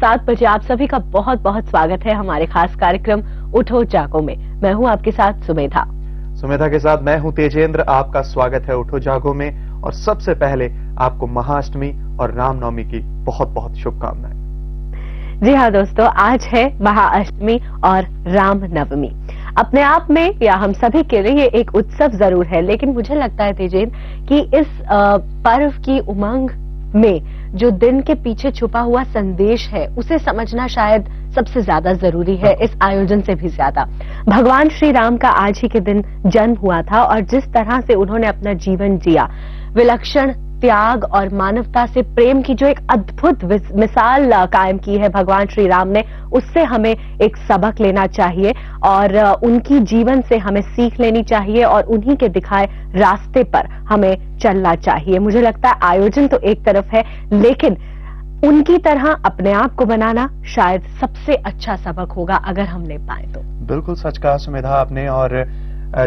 7 बजे आप सभी का बहुत बहुत स्वागत है हमारे खास कार्यक्रम उठो जागो में। मैं हूं आपके साथ सुमेधा के साथ मैं हूं तेजेंद्र। आपका स्वागत है उठो जागो में। और सबसे पहले आपको महाअष्टमी और रामनवमी की बहुत बहुत शुभकामनाएं। जी हाँ दोस्तों, आज है महाअष्टमी और रामनवमी। अपने आप में या हम सभी के लिए ये एक उत्सव जरूर है, लेकिन मुझे लगता है तेजेंद्र कि इस पर्व की उमंग में जो दिन के पीछे छुपा हुआ संदेश है उसे समझना शायद सबसे ज्यादा जरूरी है, इस आयोजन से भी ज्यादा। भगवान श्री राम का आज ही के दिन जन्म हुआ था और जिस तरह से उन्होंने अपना जीवन जिया, विलक्षण त्याग और मानवता से प्रेम की जो एक अद्भुत मिसाल कायम की है भगवान श्री राम ने, उससे हमें एक सबक लेना चाहिए और उनकी जीवन से हमें सीख लेनी चाहिए और उन्हीं के दिखाए रास्ते पर हमें चलना चाहिए। मुझे लगता है आयोजन तो एक तरफ है, लेकिन उनकी तरह अपने आप को बनाना शायद सबसे अच्छा सबक होगा अगर हम ले पाए तो। बिल्कुल सच कहा सुमेधा आपने। और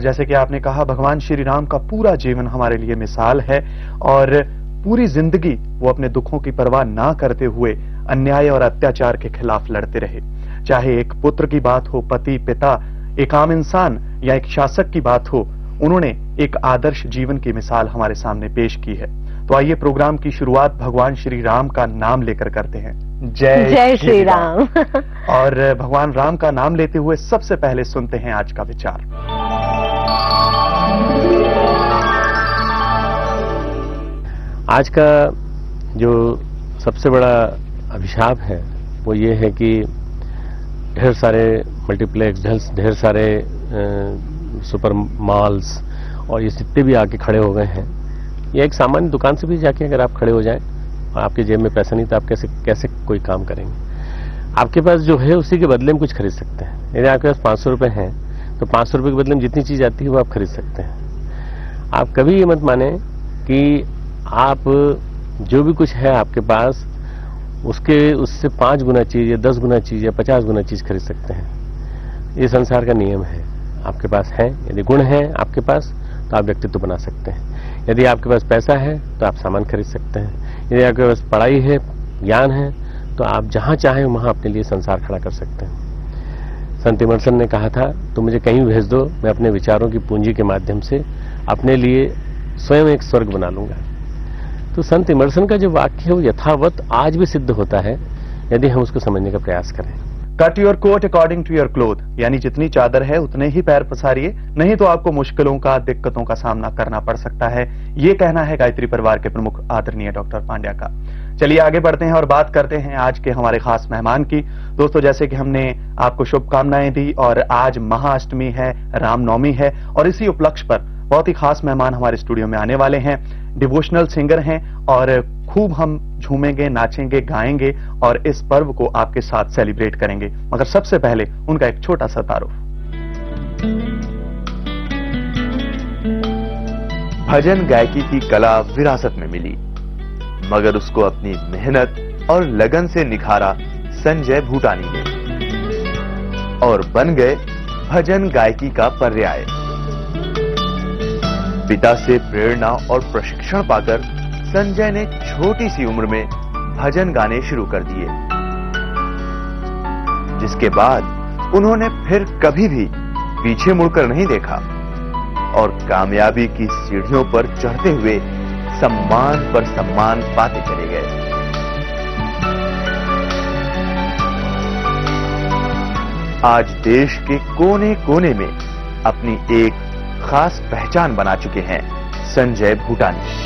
जैसे कि आपने कहा, भगवान श्री राम का पूरा जीवन हमारे लिए मिसाल है और पूरी जिंदगी वो अपने दुखों की परवाह ना करते हुए अन्याय और अत्याचार के खिलाफ लड़ते रहे। चाहे एक पुत्र की बात हो, पति, पिता, एक आम इंसान या एक शासक की बात हो, उन्होंने एक आदर्श जीवन की मिसाल हमारे सामने पेश की है। तो आइए प्रोग्राम की शुरुआत भगवान श्री राम का नाम लेकर करते हैं। जय श्री राम। और भगवान राम का नाम लेते हुए सबसे पहले सुनते हैं आज का विचार। आज का जो सबसे बड़ा अभिशाप है वो ये है कि ढेर सारे मल्टीप्लेक्स, ढेर सारे सुपर मॉल्स और ये जितने भी आके खड़े हो गए हैं, ये एक सामान्य दुकान से भी जाके अगर आप खड़े हो जाएं और आपके जेब में पैसा नहीं तो आप कैसे कोई काम करेंगे। आपके पास जो है उसी के बदले में कुछ खरीद सकते हैं। यदि आपके पास 500 रुपए हैं तो 500 रुपए के बदले में जितनी चीज आती है वो आप खरीद सकते हैं। आप कभी ये मत माने कि आप जो भी कुछ है आपके पास उससे 5 गुना चीज या 10 गुना चीज या 50 गुना चीज खरीद सकते हैं। ये संसार का नियम है। आपके पास है, यदि गुण है आपके पास तो आप व्यक्तित्व बना सकते हैं। यदि आपके पास पैसा है तो आप सामान खरीद सकते हैं। यदि आपके पास पढ़ाई है, ज्ञान है, तो आप जहां चाहें वहां अपने लिए संसार खड़ा कर सकते हैं। संत इमर्सन ने कहा था, तुम मुझे कहीं भेज दो, मैं अपने विचारों की पूंजी के माध्यम से अपने लिए स्वयं एक स्वर्ग बना लूंगा। तो संत इमर्सन का जो वाक्य है वो यथावत आज भी सिद्ध होता है यदि हम उसको समझने का प्रयास करें। Cut your coat according to your cloth, यानी जितनी चादर है उतने ही पैर पसारिए, नहीं तो आपको मुश्किलों का, दिक्कतों का सामना करना पड़ सकता है। ये कहना है गायत्री परिवार के प्रमुख आदरणीय डॉक्टर पांड्या का। चलिए आगे बढ़ते हैं और बात करते हैं आज के हमारे खास मेहमान की। दोस्तों, जैसे कि हमने आपको शुभकामनाएं दी और आज महाअष्टमी है, रामनवमी है और इसी उपलक्ष्य पर बहुत ही खास मेहमान हमारे स्टूडियो में आने वाले हैं। डिवोशनल सिंगर हैं और खूब हम झूमेंगे, नाचेंगे, गाएंगे और इस पर्व को आपके साथ सेलिब्रेट करेंगे। मगर सबसे पहले उनका एक छोटा सा तारुफ। भजन गायकी की कला विरासत में मिली, मगर उसको अपनी मेहनत और लगन से निखारा संजय भूटानी ने और बन गए भजन गायकी का पर्याय। पिता से प्रेरणा और प्रशिक्षण पाकर संजय ने छोटी सी उम्र में भजन गाने शुरू कर दिए, जिसके बाद उन्होंने फिर कभी भी पीछे मुड़कर नहीं देखा और कामयाबी की सीढ़ियों पर चढ़ते हुए सम्मान पर सम्मान पाते चले गए। आज देश के कोने कोने में अपनी एक खास पहचान बना चुके हैं संजय भूटानी।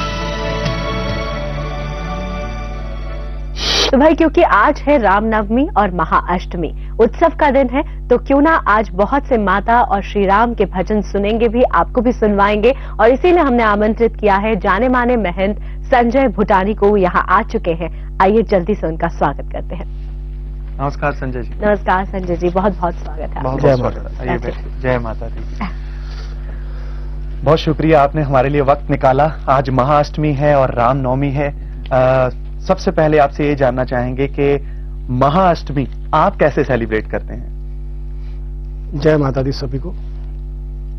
तो भाई, क्योंकि आज है रामनवमी और महाअष्टमी, उत्सव का दिन है, तो क्यों ना आज बहुत से माता और श्री राम के भजन सुनेंगे भी, आपको भी सुनवाएंगे। और इसीलिए हमने आमंत्रित किया है जाने माने महंत संजय भूटानी को। यहाँ आ चुके हैं, आइए जल्दी से उनका स्वागत करते हैं। नमस्कार संजय जी। नमस्कार संजय जी, बहुत बहुत स्वागत है। बहुत बहुत स्वागत है। आइए बैठिए। जय माता दी। बहुत शुक्रिया, आपने हमारे लिए वक्त निकाला। आज महाअष्टमी है और रामनवमी है। सबसे पहले आपसे ये जानना चाहेंगे कि महाअष्टमी आप कैसे सेलिब्रेट करते हैं? जय माता दी सभी को।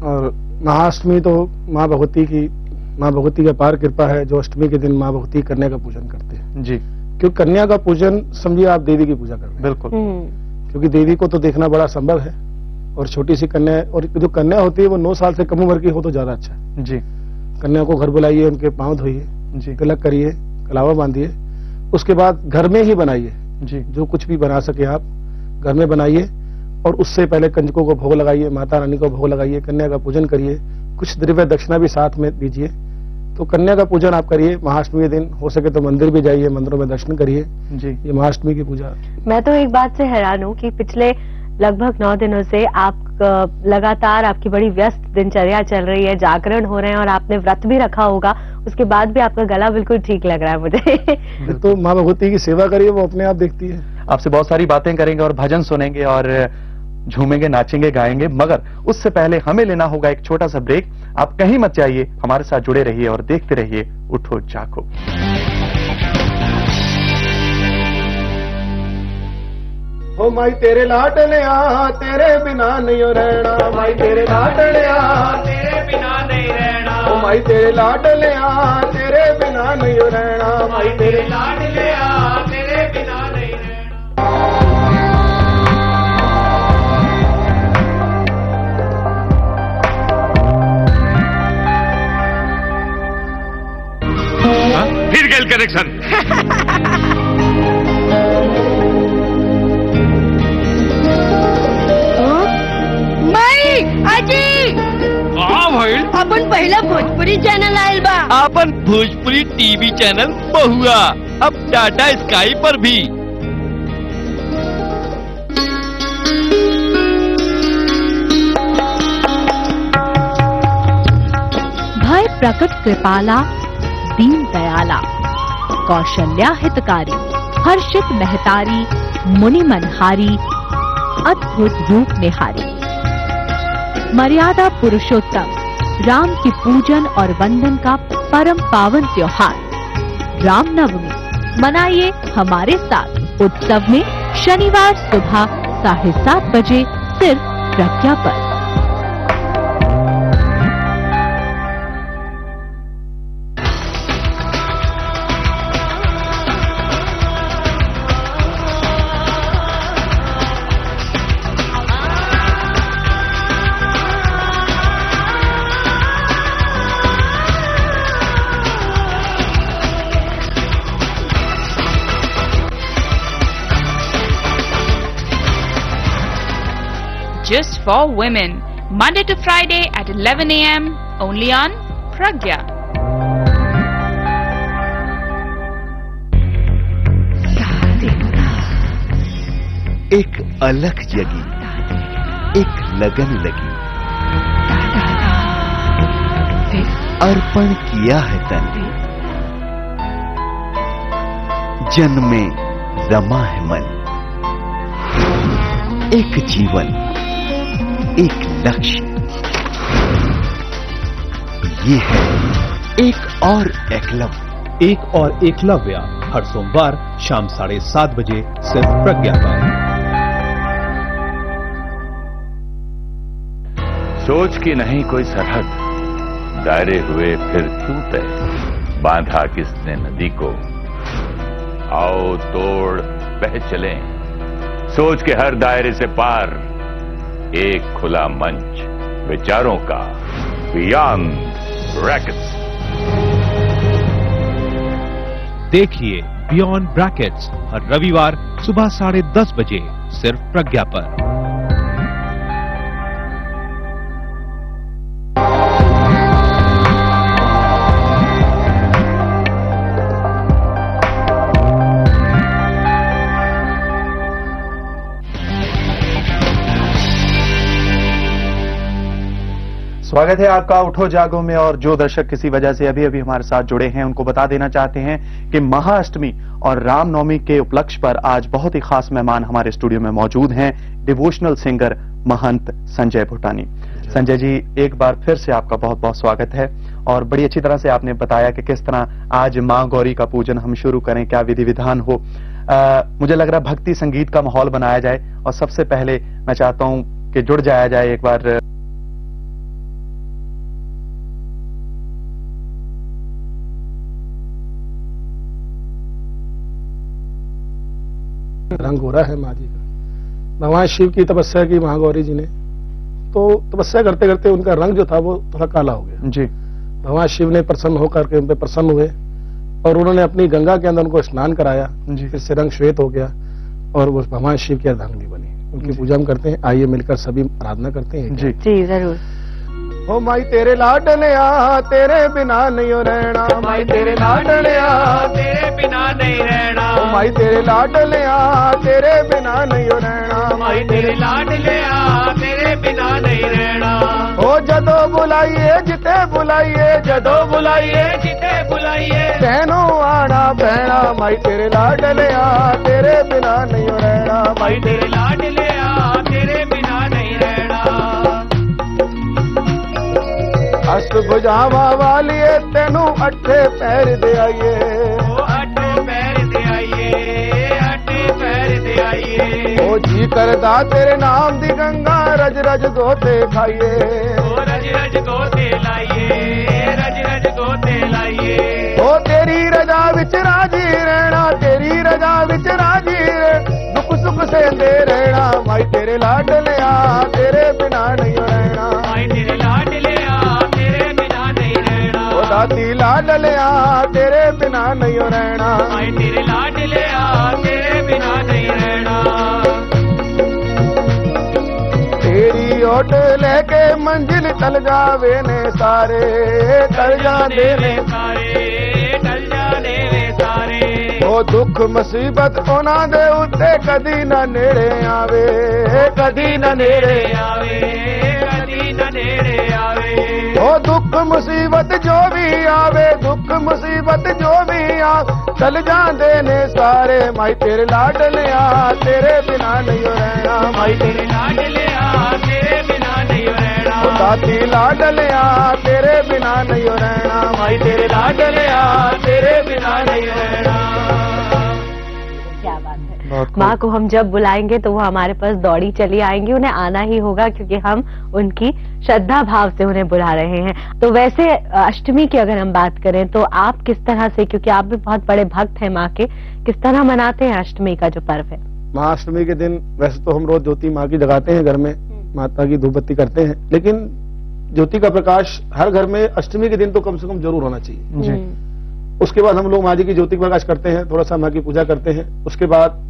और महाअष्टमी तो माँ भगवती की अपार कृपा है जो अष्टमी के दिन माँ भगवती करने का पूजन करते हैं जी। क्योंकि कन्या का पूजन समझिए आप देवी की पूजा कर रहे हैं, बिल्कुल। क्योंकि देवी को तो देखना बड़ा संभव है, और छोटी सी कन्या, और जो कन्या होती है वो 9 साल से कम उम्र की हो तो ज्यादा अच्छा है। जी कन्या को घर बुलाइए, उनके पांव धोइए, जी तिलक करिए, कलावा बांधिए, उसके बाद घर में ही बनाइए, जी जो कुछ भी बना सके आप घर में बनाइए, और उससे पहले कंजकों को भोग लगाइए, माता रानी को भोग लगाइए, कन्या का पूजन करिए, कुछ द्रव्य दक्षिणा भी साथ में दीजिए। तो कन्या का पूजन आप करिए। महाअष्टमी के दिन हो सके तो मंदिर भी जाइए, मंदिरों में दर्शन करिए। जी ये महाअष्टमी की पूजा। मैं तो एक बात से हैरान हूँ कि पिछले लगभग 9 दिनों से आप लगातार आपकी बड़ी व्यस्त दिनचर्या चल रही है, जागरण हो रहे हैं और आपने व्रत भी रखा होगा, उसके बाद भी आपका गला बिल्कुल ठीक लग रहा है मुझे। तो माँ भगवती की सेवा करिए, वो अपने आप देखती है। आपसे बहुत सारी बातें करेंगे और भजन सुनेंगे और झूमेंगे, नाचेंगे, गाएंगे, मगर उससे पहले हमें लेना होगा एक छोटा सा ब्रेक। आप कहीं मत जाइए, हमारे साथ जुड़े रहिए और देखते रहिए उठो जागो। ओ माई तेरे लाडले आ, तेरे बिना नहीं रहना, माई तेरे लाडले आ, तेरे बिना नहीं रहना। ओ माई तेरे लाडले आ, तेरे बिना नहीं रहना, माई तेरे लाडले आ, तेरे बिना नहीं रहना। फिर गैल कनेक्शन। भाई अपन पहला भोजपुरी चैनल आयल बा। अपन भोजपुरी टीवी चैनल बहुआ अब टाटा स्काई पर भी। भय प्रकट कृपाला दीन दयाला, कौशल्या हितकारी, हर्षित महतारी, मुनि मनहारी, अद्भुत रूप निहारी। मर्यादा पुरुषोत्तम राम की पूजन और वंदन का परम पावन त्योहार रामनवमी मनाइए हमारे साथ उत्सव में शनिवार सुबह 7:30 बजे सिर्फ प्रज्ञा पर। Just for women, Monday to Friday at 11 a.m. only on Pragya. एक अलग जगी, एक लगन लगी, अर्पण किया है तन, जन्मे रमा है मन, एक जीवन, एक लक्ष्य, ये है एक और एकलव्य। एक और एकलव्य हर सोमवार शाम 7:30 बजे सिर्फ प्रज्ञा पर। सोच की नहीं कोई सरहद, दायरे हुए फिर क्यों तय, बांधा किसने नदी को, आओ तोड़ बह चलें, सोच के हर दायरे से पार, एक खुला मंच विचारों का, बियॉन्ड ब्रैकेट्स। देखिए बियॉन्ड ब्रैकेट्स हर रविवार सुबह 10:30 बजे सिर्फ प्रज्ञा पर। स्वागत है आपका उठो जागो में। और जो दर्शक किसी वजह से अभी अभी हमारे साथ जुड़े हैं उनको बता देना चाहते हैं कि महाअष्टमी और रामनवमी के उपलक्ष्य पर आज बहुत ही खास मेहमान हमारे स्टूडियो में मौजूद हैं, डिवोशनल सिंगर महंत संजय भूटानी। संजय जी, एक बार फिर से आपका बहुत बहुत स्वागत है और बड़ी अच्छी तरह से आपने बताया कि किस तरह आज मां गौरी का पूजन हम शुरू करें, क्या विधि विधान हो। मुझे लग रहा है भक्ति संगीत का माहौल बनाया जाए और सबसे पहले मैं चाहता हूं कि जुड़ जाया जाए एक बार। रंग गोरा है माँ जी का। भगवान शिव की तपस्या की महागौरी जी ने, तो तपस्या करते करते उनका रंग जो था वो थोड़ा काला हो गया जी। भगवान शिव ने प्रसन्न होकर के उन पर प्रसन्न हुए और उन्होंने अपनी गंगा के अंदर उनको स्नान कराया, फिर से रंग श्वेत हो गया और वो भगवान शिव की अर्धांगिनी बनी। उनकी पूजा हम करते हैं, आइए मिलकर सभी आराधना करते हैं। जी जी जरूर। ओ माई तेरे लाडलिया तेरे बिना नहीं रहना, माई तेरे लाडलिया तेरे बिना नहीं रहना, ओ माई तेरे लाडलिया तेरे बिना नहीं रहना, माई तेरे लाडलिया तेरे बिना नहीं रहना। ओ जदों बुलाइए जिते बुलाइए, जदों बुलाइए जिते बुलाइए, बहनों आना बहना, माई तेरे लाडलिया तेरे बिना नहीं रहना, माई तेरे लाडलिया तेरे बिना नहीं रहना। अष्टभुजावा वालिए तेनू अठे पैर दे आइए, अठे पैर दे आइए, अठे पैर दे आइए। ओ जी करदा तेरे नाम दी गंगा रज रज गोते खाइए, रज रज गोते लाइए, रज रज गोते लाइए। ओ तेरी रजा विच राजी रहना, तेरी रजा विच राजी दुख सुख से दे रहना, माई तेरे लाडलिया तेरे बिना नहीं रहना, माई तेरे लाडलिया दाती लाडलिया तेरे बिना नहीं रहना, माई तेरे लाडलिया तेरे बिना नहीं रहना। तेरी ओट लेके मंजिल टल जावे ने सारे, टल जाने ने सारे, टल जाने ने सारे। ओ दुख मुसीबत ओना दे उत्ते कदी ना नेड़े आवे, कदी ना नेड़े आवे, कदी ना नेड़े आवे। ओ दुख मुसीबत जो भी आवे, दुख मुसीबत जो भी आ चल जाते ने सारे, माई तेरे लाडलिया तेरे बिना नहीं रहना, माई तेरे लाडलिया तेरे बिना नहीं रहना। दाती लाडलिया तेरे बिना नहीं रहना, माई तेरे लाडलिया तेरे बिना नहीं रहना। क्या बात है। माँ को हम जब बुलाएंगे तो वो हमारे पास दौड़ी चली आएंगी, उन्हें आना ही होगा क्योंकि हम उनकी श्रद्धा भाव से उन्हें बुला रहे हैं। तो वैसे अष्टमी की अगर हम बात करें तो आप किस तरह से, क्योंकि आप भी बहुत बड़े भक्त हैं माँ के, किस तरह मनाते हैं अष्टमी का जो पर्व है? महाअष्टमी के दिन वैसे तो हम रोज ज्योति माँ की जगाते हैं घर में, माता की धूप बत्ती करते हैं, लेकिन ज्योति का प्रकाश हर घर में अष्टमी के दिन तो कम से कम जरूर होना चाहिए जी। उसके बाद हम लोग माँ जी की ज्योति प्रकाश करते हैं, थोड़ा सा माँ की पूजा करते हैं। उसके बाद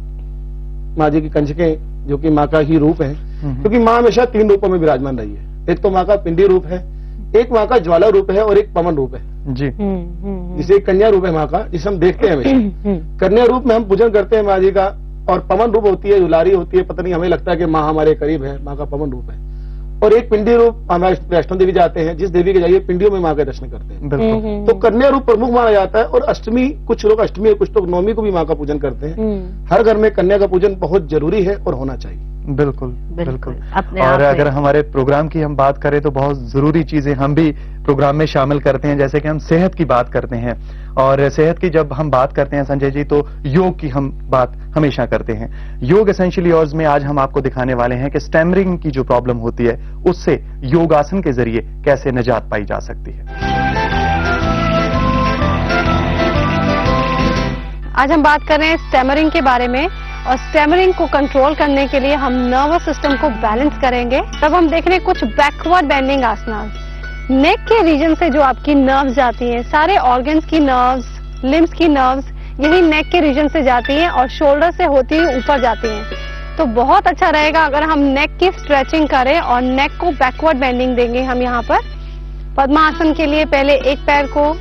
माँ जी की कंजकें जो कि माँ का ही रूप है, क्योंकि माँ हमेशा 3 रूपों में विराजमान रही है। एक तो माँ का पिंडी रूप है, एक माँ का ज्वाला रूप है और एक पवन रूप है जी। जिसे कन्या रूप है माँ का, जिसे हम देखते हैं हमेशा। कन्या रूप में हम पूजन करते हैं माँ जी का, और पवन रूप होती है, दुलारी होती है, पता नहीं हमें लगता है कि माँ हमारे करीब है, माँ का पवन रूप है। और एक पिंडी रूप हमारे वैष्णो देवी जाते हैं, जिस देवी के जाइए पिंडियों में माँ के दर्शन करते हैं। तो कन्या रूप प्रमुख माना जाता है। और अष्टमी, कुछ लोग अष्टमी और कुछ लोग नवमी को भी माँ का पूजन करते हैं। हर घर में कन्या का पूजन बहुत जरूरी है और होना चाहिए। बिल्कुल बिल्कुल। और अगर हमारे प्रोग्राम की हम बात करें तो बहुत जरूरी चीजें हम भी प्रोग्राम में शामिल करते हैं, जैसे कि हम सेहत की बात करते हैं। और सेहत की जब हम बात करते हैं संजय जी, तो योग की हम बात हमेशा करते हैं। योग एसेंशियल योर्स में आज हम आपको दिखाने वाले हैं कि स्टैमरिंग की जो प्रॉब्लम होती है उससे योगासन के जरिए कैसे निजात पाई जा सकती है। आज हम बात कर रहे हैं स्टैमरिंग के बारे में, और स्टैमरिंग को कंट्रोल करने के लिए हम नर्वस सिस्टम को बैलेंस करेंगे। तब हम देख रहे हैं कुछ बैकवर्ड बेंडिंग आसनास। नेक के रीजन से जो आपकी नर्व्स जाती हैं, सारे ऑर्गन्स की नर्व्स, लिम्स की नर्व्स यही नेक के रीजन से जाती हैं और शोल्डर से होती हुई ऊपर जाती हैं। तो बहुत अच्छा रहेगा अगर हम नेक की स्ट्रेचिंग करें और नेक को बैकवर्ड बेंडिंग देंगे। हम यहाँ पर पद्मासन के लिए पहले एक पैर को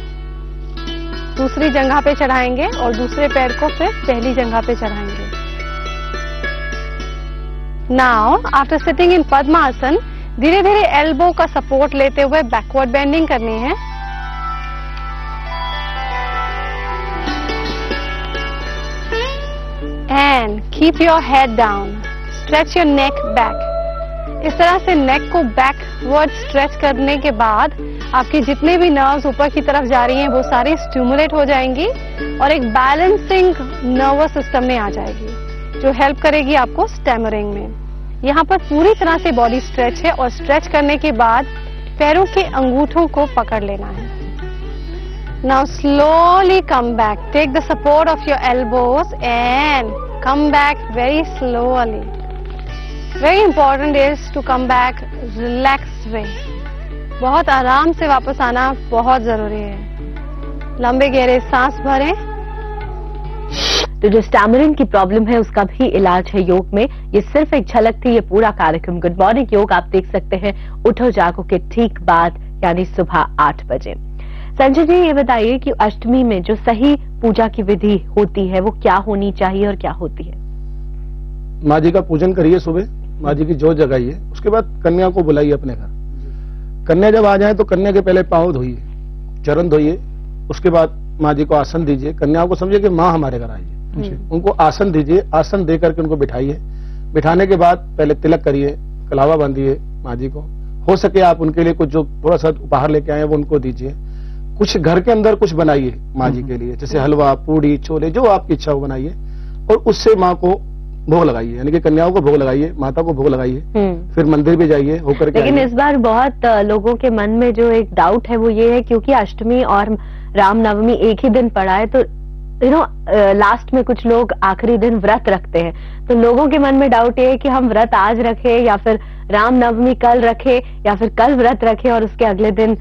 दूसरी जगह पे चढ़ाएंगे और दूसरे पैर को फिर पहली जगह पे चढ़ाएंगे। नाउ आफ्टर सिटिंग इन पद्मासन, धीरे धीरे एल्बो का सपोर्ट लेते हुए बैकवर्ड बेंडिंग करनी है। And keep your head down, stretch your neck back. इस तरह से नेक को बैकवर्ड स्ट्रेच करने के बाद आपकी जितने भी नर्व्स ऊपर की तरफ जा रही हैं वो सारी स्टिमुलेट हो जाएंगी और एक बैलेंसिंग नर्वस सिस्टम में आ जाएगी, जो हेल्प करेगी आपको स्टैमरिंग में। यहाँ पर पूरी तरह से बॉडी स्ट्रेच है और स्ट्रेच करने के बाद पैरों के अंगूठों को पकड़ लेना है। Now slowly come back, take the support of your elbows and come back very slowly. Very important is to come back relaxed way. बहुत आराम से वापस आना बहुत जरूरी है। लंबे गहरे सांस भरें। तो जो स्टैमरिंग की प्रॉब्लम है उसका भी इलाज है योग में। ये सिर्फ एक झलक थी, ये पूरा कार्यक्रम गुड मॉर्निंग योग आप देख सकते हैं उठो जागो के ठीक बाद, यानी सुबह 8 बजे। संजय जी ये बताइए कि अष्टमी में जो सही पूजा की विधि होती है वो क्या होनी चाहिए और क्या होती है? माँ जी का पूजन करिए, सुबह माँ जी की जोत जगाइए, उसके बाद कन्या को बुलाइए अपने घर। कन्या जब आ जाए तो कन्या के पहले पाँव धोइए, चरण धोइए, उसके बाद माँ जी को आसन दीजिए। कन्या को समझिए कि माँ हमारे घर आई है, उनको आसन दीजिए, आसन दे करके उनको बिठाइए। बिठाने के बाद पहले तिलक करिए, कलावा बांधिए माँ जी को। हो सके आप उनके लिए कुछ जो थोड़ा सा उपहार लेके आए वो उनको दीजिए। कुछ घर के अंदर कुछ बनाइए माँ जी के लिए, जैसे हलवा, पूड़ी, छोले, जो आपकी इच्छा हो बनाइए, और उससे माँ को भोग लगाइए, यानी कि कन्याओं को भोग लगाइए, माता को भोग लगाइए। फिर मंदिर भी जाइए होकर के। लेकिन इस बार बहुत लोगों के मन में जो एक डाउट है वो ये है, क्योंकि अष्टमी और रामनवमी एक ही दिन पड़ा है, तो लास्ट में कुछ लोग आखिरी दिन व्रत रखते हैं, तो लोगों के मन में डाउट ये है कि हम व्रत आज रखें या फिर रामनवमी कल रखें, या फिर कल व्रत रखें और उसके अगले दिन